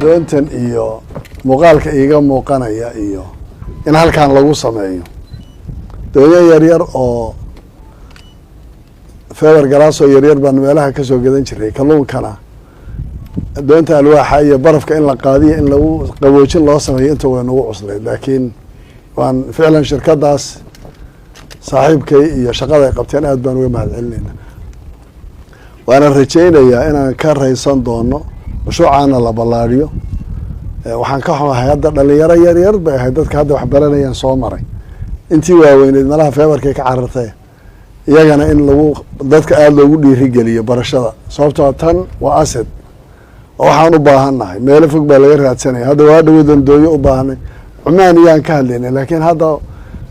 doontan iyo muuqaalka iiga muuqanaya iyo in halkan lagu sameeyo doonyo yaryar oo feber galaas oo yaryar baan meelaha ka soo gadan jiray kalluunkana doonta alwaaxa iyo barafka in la qaadiyo in lagu qaboojin loo sameeyo inta way nagu cuslayd laakiin waan ficlan shirkadaas saaxiibkay iyo shaqada ay qabteen aad baan uga mahadcelinayna waana rajaynayaa inaan ka raysan doono mashruucaana la ballaariyo waxaan ka xumahay hadda dhalinyaro yaryar bay ahayd dadka hadda wax baranayaan soo maray intii waaweyneed malaha feebarkay ka carartay iyagana in lagu dadka aada loogu dhiirigeliyo barashada sababtoo tan waa asad oo waxaan u baahannahay meelo fog baa laga raadsanaya hadda waa dhawadan dooyo u baahanay cumaan iyaan ka hadlaynay laakiin hadda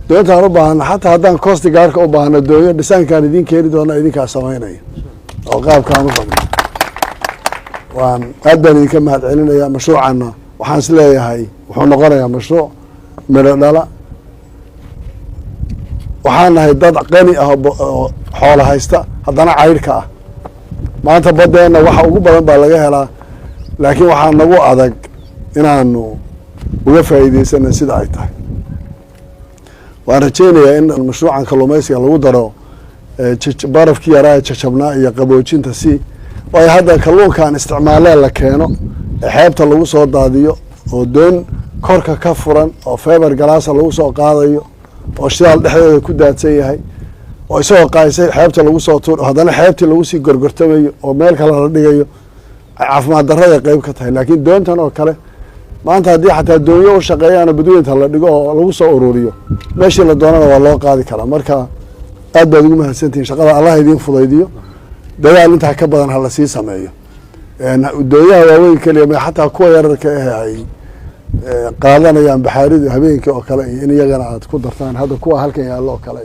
doontaan u baahana xataa haddaan costi gaarka u baahana dooyo dhisaankaan idin keeni doona idinkaa samaynaya oo qaabkaan u rabno waan aad baan idinka mahad celinayaa mashruucana waxaan is leeyahay wuxuu noqonayaa mashruuc midho dhala waxaan nahay dad qani ah oo xoola haysta haddana caydhka ah maanta baddeenna waxa ugu badan baa laga helaa laakiin waxaa nagu adag inaanu uga faa'iidaysana sida ay tahay waan rajaynayaa in mashruucan kalluumaysiga lagu daro barafkii yaraa jajabnaa iyo qaboojinta si waayo hadda kalluunkaan isticmaalee la keeno ee xeebta lagu soo daadiyo oo doon korka ka furan oo feber galaasa lagu soo qaadayo oo shidaal dhexdeeda ku daadsan yahay oo isagoo qaysay xeebta lagu soo tuur haddana xeebtii lagu sii gorgortamayo oo meel kale la dhigayo caafimaad darrada qayb ka tahay laakiin doontan oo kale maanta haddii xataa doonyo u shaqeeyaana badweynta la dhigo oo lagu soo ururiyo meeshii la doonana waa loo qaadi karaa marka aad baad ugu mahadsantihin shaqada allah idiin fudaydiyo dadaal intaa ka badan ha la sii sameeyo doonyaha waaweyn keliya ma xataa kuwa yararka ah ay qaadanayaan baxaaridu habeenkii oo kale iyo in iyagana aad ku dartaan hadda kuwa halkan yaallo oo kale